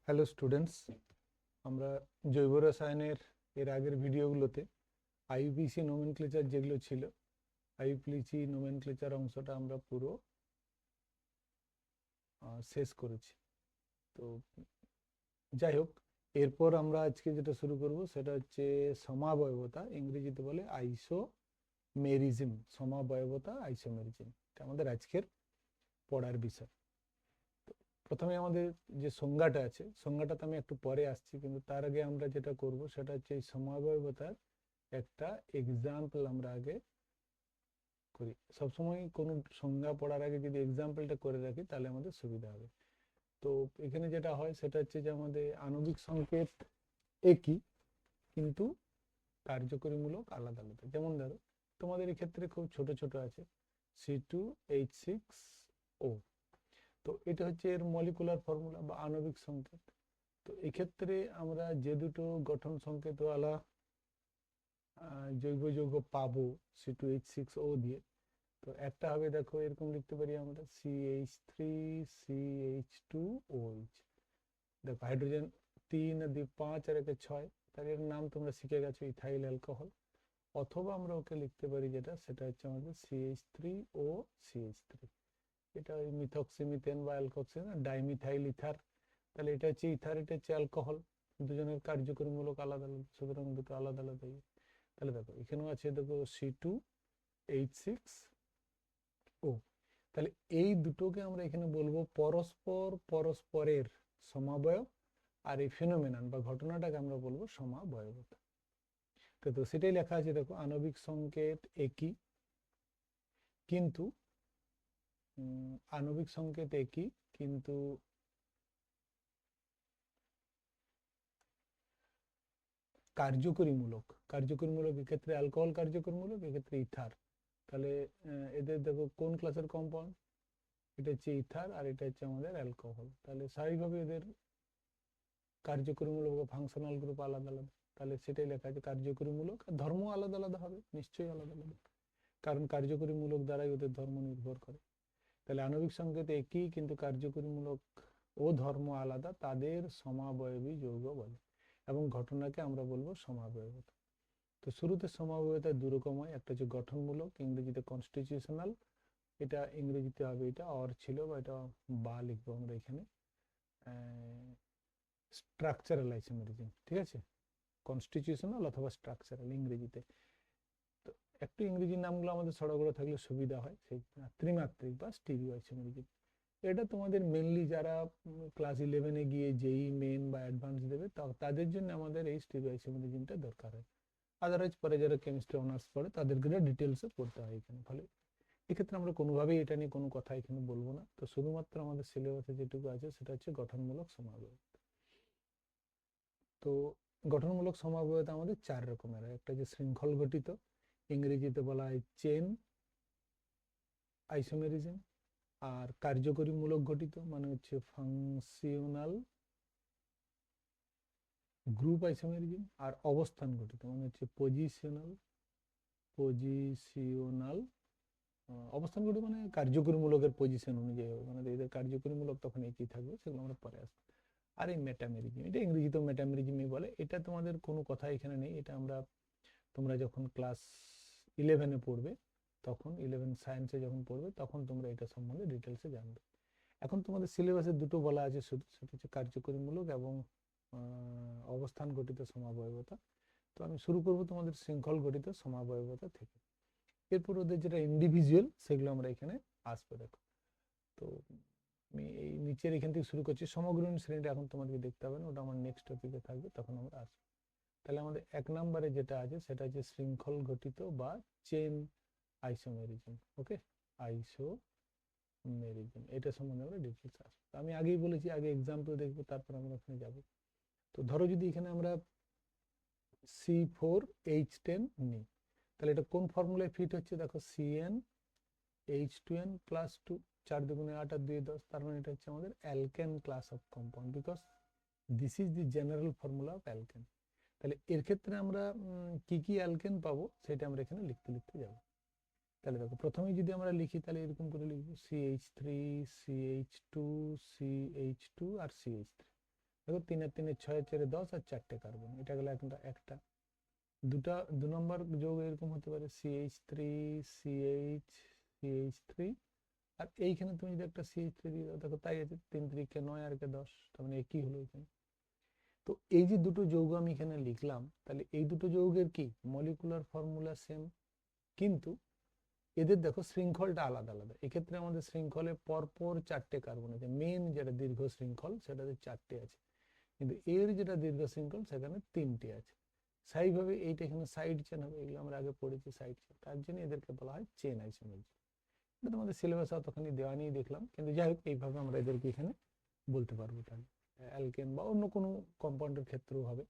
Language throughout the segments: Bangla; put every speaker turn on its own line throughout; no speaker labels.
হ্যালো স্টুডেন্টস, আমরা জৈব রসায়নের এর আগের ভিডিওগুলোতে আইইউপিএসি নোমেনক্লেচার যেগুলো ছিল, আইইউপিএসি নোমেনক্লেচার অংশটা আমরা পুরো শেষ করেছি। তো যাই হোক, এরপর আমরা আজকে যেটা শুরু করব সেটা হচ্ছে সমাবয়বতা, ইংরেজিতে বলে আইসোমেরিজম। সমাবয়বতা, আইসোমেরিজম, এটা আমাদের আজকের পড়ার বিষয়। প্রথমে আমাদের যে সংজ্ঞাটা আছে, সংজ্ঞাটাতে আমি একটু পরে আসছি, কিন্তু তার আগে আমরা যেটা করব সেটা হচ্ছে এই সমাবয়বতার একটা এক্সাম্পল আমরা আগে করি। সবসময় কোনো সংজ্ঞা পড়ার আগে যদি এক্সাম্পলটা করে রাখি তাহলে আমাদের সুবিধা হবে। তো এখানে যেটা হয় সেটা হচ্ছে যে আমাদের আণবিক সংকেত একই, কিন্তু কার্যকরীমূলক আলাদা আলাদা। যেমন ধরো, তোমাদের এক্ষেত্রে খুব ছোট ছোট আছে C2H6O। তো এটা হচ্ছে এর মলিকুলার ফর্মুলা বা আণবিক সংকেত। তো এক্ষেত্রে আমরা যে দুটো গঠন সংকেতওয়ালা জৈব যৌগ পাবো C2H6O দিয়ে, তো একটা হবে, দেখো এরকম লিখতে পারি আমরা CH3CH2OH। দেখো হাইড্রোজেন 3 আর 2 5 আর 1 6, তার এর নাম তোমরা শিখে গেছো ইথাইল অ্যালকোহল। অথবা আমরা ওকে লিখতে পারি যেটা, সেটা হচ্ছে আমাদের CH3OCH3। এটা ওই মিথক্সিমিথেন বা অ্যালকোক্সিন ডাইমিথাইল ইথার। তাহলে এটা হচ্ছে ইথার, এটা হচ্ছে অ্যালকোহল। দুজনের কার্যকরীমূলক আলাদা আলাদা, সুতরাং দুটো আলাদা আলাদা। তাহলে দেখো এখানেও আছে, দেখো C2H6O। তাহলে এই দুটোকে আমরা এখানে বলবো পরস্পর পরস্পরের সমাবয়ব, আর এই ফেনোমেনন বা ঘটনাটাকে আমরা বলবো সমাবয়বতা। তো সেটাই লেখা আছে, দেখো আণবিক সংকেত একই, কিন্তু আণবিক সংকেত একই কিন্তু কার্যকরীমূলক। কার্যকরীমূলক এক্ষেত্রে অ্যালকোহল কার্যকরীমূলক, এক্ষেত্রে ইথার। তাহলে এদের দেখো কোন ক্লাসের কম্পাউন্ড, এটা হচ্ছে ইথার আর এটা হচ্ছে আমাদের অ্যালকোহল। তাহলে স্বাভাবিকভাবে এদের কার্যকরীমূলক বা ফাংশনাল গ্রুপ আলাদা আলাদা। তাহলে সেটাই লেখা আছে কার্যকরীমূলক, আর ধর্ম আলাদা আলাদা হবে, নিশ্চয়ই আলাদা আলাদা, কারণ কার্যকরীমূলক দ্বারাই ওদের ধর্ম নির্ভর করে। তাহলে আণবিক সংকেত একই কিন্তু কার্যকরীমূলক ও ধর্ম আলাদা, তাদের সমাবয়বী যৌগ বলে, এবং ঘটনাকে আমরা বলবো সমাবয়বতা। তো শুরুতে সমাবয়বতা দুরকম হয়, একটা হচ্ছে গঠনমূলক, ইংরেজিতে কনস্টিটিউশনাল, এটা ইংরেজিতে হবে এটা অর ছিল, বা এটা বা লিখবো আমরা এখানে, স্ট্রাকচারাল আইসোমেরিজম। ঠিক আছে, কনস্টিটিউশনাল অথবা স্ট্রাকচারাল ইংরেজিতে। তো একটু ইংরেজি নামগুলো আমাদের সড়গড় থাকলে সুবিধা হয়। সেই ত্রিমাত্রিক বা স্টিরিও আইসোমেরিজম, এটা তোমাদের মেনলি যারা ক্লাস 11-এ গিয়ে যেই মেন বা অ্যাডভান্স দেবে তাদের জন্য আমাদের এই স্টিরিও আইসোমেরিজমটা দরকার হয়। আদারওয়াইজ পরে যারা কেমিস্ট্রি অনার্স পড়ে তাদেরকে ডিটেলসে পড়তে হয় এখানে। ফলে এক্ষেত্রে আমরা কোনোভাবেই এটা নিয়ে কোনো কথা এখানে বলবো না। তো শুধুমাত্র আমাদের সিলেবাসে যেটুকু আছে সেটা হচ্ছে গঠনমূলক সমাবয়ব। তো গঠনমূলক সমাবয়তা আমাদের 4 রকমের হয়। একটা যে শৃঙ্খল গঠিত, ইংরেজিতে বলা হয় চেন আইসোমেরিজম। আর কার্যকরীমূলক ঘটিত মানে হচ্ছে ফাংশনাল গ্রুপ আইসোমেরিজম। আর অবস্থান ঘটিত মানে হচ্ছে পজিশনাল অবস্থান ঘটিত, মানে কার্যকরীমূলকের পজিশন অনুযায়ী হবে, মানে এদের কার্যকরীমূলক তখন একই থাকবে, সেগুলো আমরা পরে আসবো। আর এই মেটামেরিজম, এটা ইংরেজিতেও মেটামেরিজমই বলে, এটা তোমাদের কোনো কথা এখানে নেই। এটা আমরা, তোমরা যখন ক্লাস 11-এ পড়বে, তখন 11 সায়েন্সে যখন পড়বে তখন তোমরা এটা সম্বন্ধে ডিটেলসে জানবে। এখন তোমাদের সিলেবাসে দুটো বলা আছে শুধু, সেটা হচ্ছে কার্যকরীমূলক এবং অবস্থান গঠিত সমাবয়বতা। তো আমি শুরু করব তোমাদের শৃঙ্খল গঠিত সমাবয়বতা থেকে। এরপর ওদের যেটা ইন্ডিভিজুয়াল সেগুলো আমরা এখানে আসবে, দেখো। তো আমি এই নিচের এখান থেকে শুরু করছি। সমগ্রহীন শ্রেণীটা এখন তোমাদেরকে দেখতে হবে না, ওটা আমার নেক্সট টপিকে থাকবে, তখন আমরা আসবো। তাহলে আমাদের 1 নম্বরে যেটা আছে সেটা হচ্ছে শৃঙ্খল গঠিত বা চেন আইসোমেরিজম। ওকে, আইসোমেরিজম, এটা সম্বন্ধে আমরা ডিটেলস আসবো। আমি আগেই বলেছি, আগে এক্সাম্পল দেখবো, তারপর আমরা ওখানে যাবো। তো ধরো যদি এখানে আমরা C4H10 নিই, তাহলে এটা কোন ফর্মুলায় ফিট হচ্ছে, দেখো CnH2n+2, 4×2 = 8 আর 2 = 10, তার মানে এটা হচ্ছে আমাদের alkane class of compound, because this is the general formula of alkane. তাহলে এর ক্ষেত্রে আমরা কি কি অ্যালকেন পাবো সেটা আমরা এখানে লিখতে লিখতে যাব। তাহলে দেখো প্রথমেই যদি আমরা লিখি তাহলে এরকম করে লিখবো CH3, CH2, CH2 আর CH3। দেখো 3 আর 3 6 আর 4 10 আর 4টে কার্বন, এটা গেল একটা। দু নম্বর যৌগ এরকম হতে পারে CH3 CH CH3, আর এইখানে তুমি যদি একটা CH3 দিয়ে দাও, দেখো তাই আছে 3 3 9 আর 10, তার মানে একই হলো এখানে। তো এই যে দুটো যৌগ আমি এখানে লিখলাম, তাহলে এই দুটো যৌগের কি মলিকুলার ফর্মুলা সেম, কিন্তু এদের দেখো শৃঙ্খলটা আলাদা আলাদা। এক্ষেত্রে আমাদের শৃঙ্খলে পরপর 4টে কার্বন আছে, মেন যেটা দীর্ঘ শৃঙ্খল সেটাতে 4টে আছে, কিন্তু এর যেটা দীর্ঘ শৃঙ্খল সেখানে 3টে আছে। স্বাভাবিকভাবে এইটা এখানে সাইড চেন হবে, এগুলো আমরা আগে পড়েছি সাইড চেন, তার জন্য এদেরকে বলা হয় চেন আইসোমারজি। এটা তোমাদের সিলেবাসে অতখানি দেওয়া নিয়ে দেখলাম, কিন্তু যাই হোক এইভাবে আমরা এদেরকে এখানে বলতে পারবো। তাহলে অ্যালকেন বা অন্য কোনো কম্পাউন্ডের ক্ষেত্রেও হবে,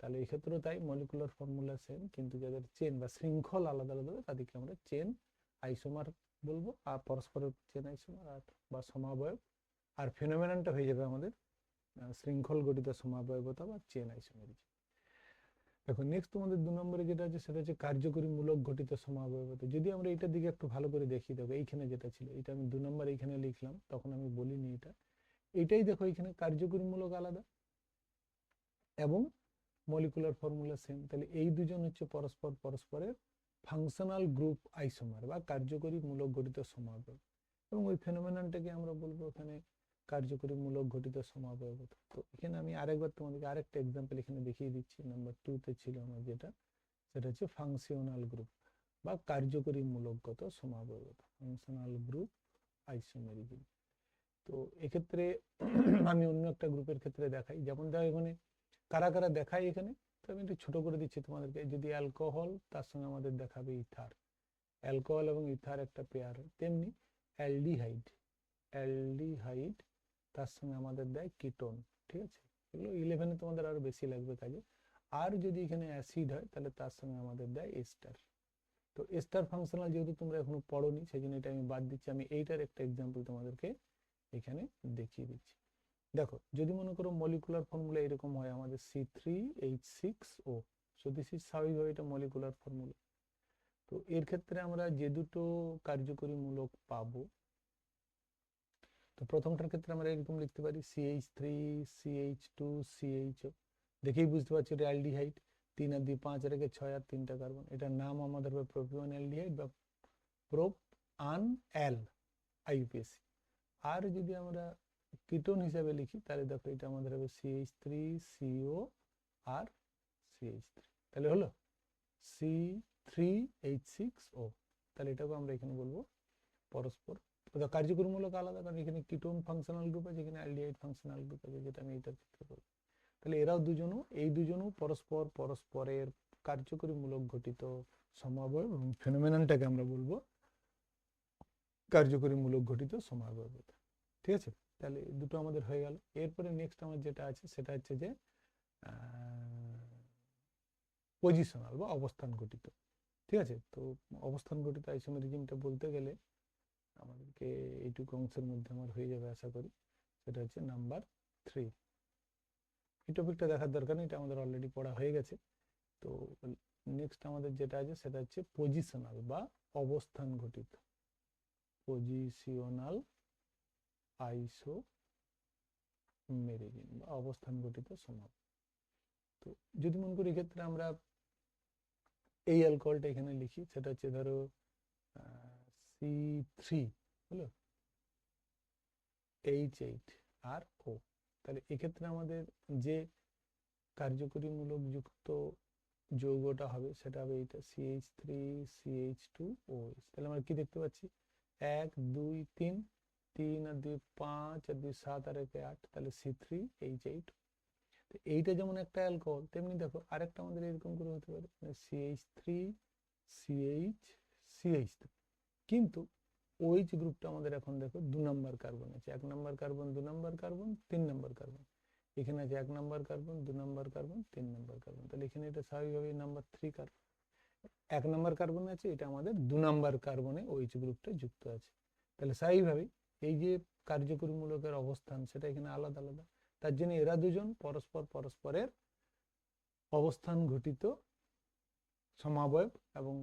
তাহলে এই ক্ষেত্রেও তাই মলিকুলার ফর্মুলা সেম, কিন্তু যাদের চেন বা শৃঙ্খল আলাদা আলাদা হবে তাদেরকে আমরা চেন আইসোমার বলবো, আর পরস্পরের চেন আইসোমার আর বা সমাবয়ব। আর ফেনোমেননটা হয়ে যাবে আমাদের শৃঙ্খল গঠিত সমাবয়বতা বা চেন আইসোমারজি। দেখো নেক্সট তোমাদের 2 নম্বরে যেটা আছে সেটা হচ্ছে কার্যকরী মূলক ঘটিত সমাবয়বতা। যদি আমরা এটার দিকে একটু ভালো করে দেখি, দেখো এইখানে যেটা ছিল, এটা আমি 2 নম্বর এইখানে লিখলাম, তখন আমি বলিনি এটা, এটাই দেখো এখানে কার্যকরী মূলক আলাদা এবং মলিকুলার ফর্মুলা সেম। তাহলে এই দুজন হচ্ছে পরস্পরের ফাংশনাল গ্রুপ আইসোমার বা কার্যকরী মূলক ঘটিত সমাবয়ব, এবং ওই ফেনোমেননটাকে আমরা বলবো এখানে কার্যকরী মূলক ঘটিত সমাবয়বতা। তো এখানে আমি আরেকবার তোমাদেরকে আরেকটা এক্সাম্পল এখানে দেখিয়ে দিচ্ছি। নাম্বার 2তে ছিল আমার যেটা, সেটা হচ্ছে ফাংশনাল গ্রুপ বা কার্যকরী মূলকগত সমাবয়বতা, ফাংশনাল গ্রুপ আইসোমেরিজম। তো এক্ষেত্রে আমি অন্য একটা গ্রুপের ক্ষেত্রে দেখাই, যেমন দেখো এখানে কারা কারা দেখাই এখানে, তো আমি একটু ছোট করে দিচ্ছি তোমাদেরকে। যদি অ্যালকোহল, তার সঙ্গে আমাদের দেখাবে ইথার, অ্যালকোহল এবং ইথার একটা পেয়ার হয়, তেমনি অ্যালডিহাইড, অ্যালডিহাইড তার সঙ্গে আমাদের দেয় কিটোন, ঠিক আছে। এগুলো 11-এ তোমাদের আরো বেশি লাগবে কাজে। আর যদি এখানে অ্যাসিড হয় তাহলে তার সঙ্গে আমাদের দেয় এস্টার। তো এস্টার ফাংশনাল যেহেতু তোমরা এখনো পড়োনি, সেই জন্য এটা আমি বাদ দিচ্ছি, আমি এইটার একটা এক্সাম্পল তোমাদেরকে এখানে দেখিয়ে দিচ্ছি। দেখো যদি মনে করো মলিকুলার ফর্মুলা এরকম হয় আমাদের C3H6O, সো দিস ইজ স্বাভাবিকভাবে এটা মলিকুলার ফর্মুলা। তো এর ক্ষেত্রে আমরা যে দুটো কার্যকরী মূলক পাবো, তো প্রথমটার ক্ষেত্রে আমরা এরকম লিখতে পারি CH3 CH2 CHO, দেখেই বুঝতে পারছি এটা অ্যালডিহাইড, 3 আর 2 5 রেখে 6 আর 3টা কার্বন, এটার নাম আমাদের হবে প্রোপিওন অ্যালডিহাইড বা প্রোপ-আন অ্যাল IUPAC। আর যদি আমরা কিটোন হিসাবে লিখি তাহলে দেখো এটা আমাদের হবে CH3CO আর CH3, তাহলে হলো C3H6O। তাহলে এটাকে আমরা এখানে বলবো পরস্পর কার্যকরীমূলক আলাদা, কারণ এখানে কিটোন ফাংশনাল গ্রুপ আছে, এখানে অ্যালডিহাইড ফাংশনাল গ্রুপ আছে, যেটা আমি এটার ক্ষেত্রে বলবো। তাহলে এরাও দুজনও, এই দুজনও পরস্পরের কার্যকরীমূলক ঘটিত সমাবয়ব, এবং ফেনোমেননটাকে আমরা বলবো কার্যকরীমূলক ঘটিত সমাবয়বতা, ঠিক আছে। তাহলে দুটো আমাদের হয়ে গেল। এরপরে নেক্সট আমার যেটা আছে সেটা হচ্ছে যে পজিশনাল বা অবস্থান ঘটিত, ঠিক আছে। তো অবস্থান ঘটিত আইসোমেরিজমটা বলতে গেলে আমাদেরকে এইটুকু অংশের মধ্যে আমার হয়ে যাবে আশা করি, সেটা হচ্ছে নাম্বার 3। এই টপিকটা দেখার দরকার নেই, এটা আমাদের অলরেডি পড়া হয়ে গেছে। তো নেক্সট আমাদের যেটা আছে সেটা হচ্ছে পজিশনাল বা অবস্থান ঘটিত, পজিশনাল আইসোমেরিজম বা অবস্থান ঘটিত সমাবয়ব। তো যদি মনে করি এক্ষেত্রে আমরা এই অ্যালকোহলটা এখানে লিখি, সেটা হচ্ছে ধরো C3 হলো H8RO, তাহলে এক্ষেত্রে আমাদের যে কার্যকরী মূলক যুক্ত যৌগটা হবে সেটা হবে এইটা CH3CH2OH। তাহলে আমরা কি দেখতে পাচ্ছি 1 2 3, 3 আর 2 5 আর 2 7 আর 1 8, তাহলে C3H8। তো এইটা যেমন একটা অ্যালকোহল, তেমনি দেখো আরেকটা আমাদের এরকম করে হতে পারে CH3CH CH3, কিন্তু OH গ্রুপটা আমাদের এখন দেখো 2 নম্বর কার্বন আছে, 1 নম্বর কার্বন 2 নম্বর কার্বন 3 নম্বর কার্বন, এখানে আছে 1 নম্বর কার্বন 2 নম্বর কার্বন 3 নম্বর কার্বন, তাহলে এখানে এটা স্বাভাবিকভাবেই নাম্বার 3 কার্বন। 1 নম্বর কার্বন আছে, এটা আমাদের 2 নম্বর কার্বনে OH গ্রুপটা যুক্ত আছে, তাহলে স্বাভাবিকভাবেই এই যে কার্যকরী মূলকের অবস্থান সেটা এখানে আলাদা আলাদা, তার জন্য এরা দুজন পরস্পরের অবস্থান ঘটিত সমাবয়ব, এবং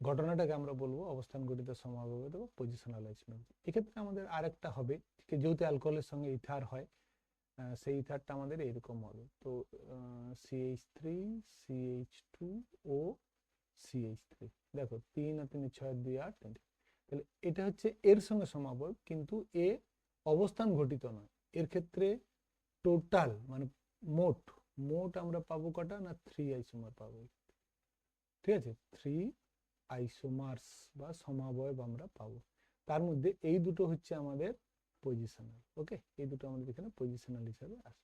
ঘটনাটাকে আমরা বলবো অবস্থান ঘটিত সমাবয়ব বা পজিশনাল আইসোমেরিজম। এক্ষেত্রে আমাদের আরেকটা হবে, যেহেতু অ্যালকোহলের সঙ্গে ইথার হয়, সেই ইথারটা আমাদের এরকম হবে। তো CH3 CH2O CH3, দেখো 3 আর 3 6 2 8, তাহলে এটা হচ্ছে এর সঙ্গে সমাবয়ব, কিন্তু এ অবস্থান ঘটিত নয়। এর ক্ষেত্রে টোটাল মানে মোট মোট আমরা পাবো কটা না 3 আইসোমার পাবো, ঠিক আছে, 3 আইসোমার্স বা সমাবয়ব আমরা পাবো। তার মধ্যে এই দুটো হচ্ছে আমাদের পজিশনাল। ওকে, এই দুটো আমাদের এখানে পজিশনাল হিসাবে আসে।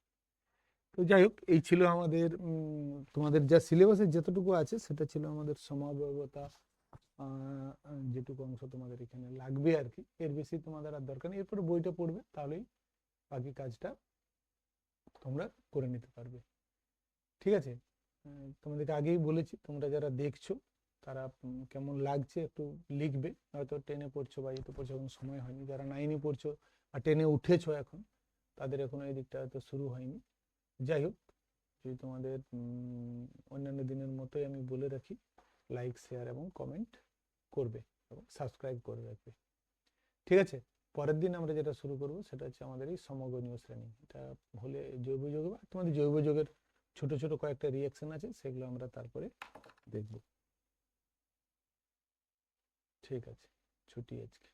তো যাই হোক, এই ছিল আমাদের তোমাদের যা সিলেবাসে যতটুকু আছে সেটা ছিল আমাদের সমাবয়বতা, যেটুকু অংশ তোমাদের এখানে লাগবে আর কি। এর বেশি তোমাদের আর দরকার নেই, এরপরে বইটা পড়বে তাহলেই বাকি কাজটা তোমরা করে নিতে পারবে। ঠিক আছে, তোমাদেরকে আগেই বলেছি তোমরা যারা দেখছো তারা কেমন লাগছে একটু লিখবে। হয়তো 10-এ পড়ছো বা এতে পড়ছো, এখন সময় হয়নি। যারা 9-এ পড়ছো আর 10-এ উঠেছো এখন, তাদের এখনো এই দিকটা হয়তো শুরু হয়নি। যাই হোক, যদি তোমাদের অন্যান্য দিনের মতোই আমি বলে রাখি, লাইক শেয়ার এবং কমেন্ট করবে এবং সাবস্ক্রাইব করে রাখবে। ঠিক আছে, পরের দিন আমরা যেটা শুরু করব সেটা হচ্ছে আমাদের এই সমগণীয় শ্রেণী। এটা হলে জৈব যৌগ, বা তোমাদের জৈব যৌগের ছোট ছোট কয়েকটা রিঅ্যাকশন আছে, সেগুলো আমরা তারপরে দেখব। ঠিক আছে, ছুটি আজকে।